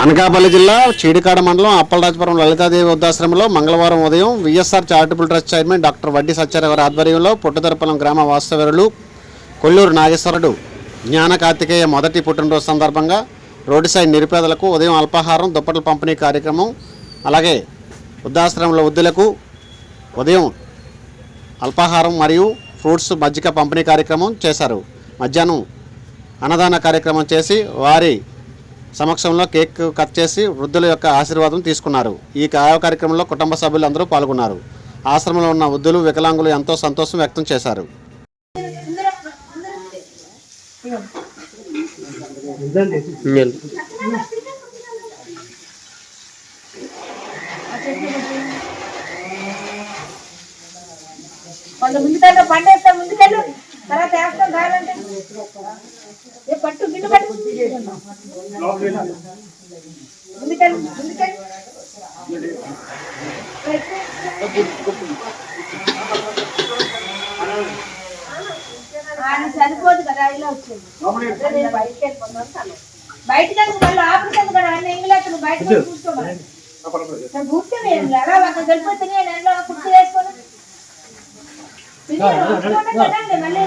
అనకాపల్లి జిల్లా చీడికాడ మండలం అప్పలరాజపురం లలితాదేవి వృద్ధాశ్రమంలో మంగళవారం ఉదయం VSR charitable trust chairman doctor వడ్డీ సత్యారావు ఆధ్వర్యంలో పుట్టదర్పలం గ్రామ వాస్తవ్యులు కొల్లూరు నాగేశ్వరుడు జ్ఞాన కార్తికేయ మొదటి పుట్టినరోజు సందర్భంగా రోడ్డు సైడ్ నిరుపేదలకు ఉదయం అల్పాహారం దుప్పట్ల పంపిణీ కార్యక్రమం, అలాగే వృద్ధాశ్రమంలో వృద్ధులకు ఉదయం అల్పాహారం మరియు ఫ్రూట్స్ మజ్జిగ పంపిణీ కార్యక్రమం చేశారు. మధ్యాహ్నం అన్నదాన కార్యక్రమం చేసి వారి సమక్షంలో కేక్ కట్ చేసి వృద్ధుల యొక్క ఆశీర్వాదం తీసుకున్నారు. ఈ కార్యక్రమంలో కుటుంబ సభ్యులు అందరూ పాల్గొన్నారు. ఆశ్రమంలో ఉన్న వృద్ధులు వికలాంగులు ఎంతో సంతోషం వ్యక్తం చేశారు. పట్టు గిన్నె పట్టు సరిపోదు కదా, ఇలా వచ్చింది బయటకి వెళ్ళిపోతాను. బయటకి మళ్ళీ ఆపరేషన్ కదా అన్న ఇంగ్లాస్ బయట కూర్చోమని కూర్చొని ఎలా అక్కడ వెళ్ళిపోతే నేను ఎలా కుర్చీ వేసుకొని మళ్ళీ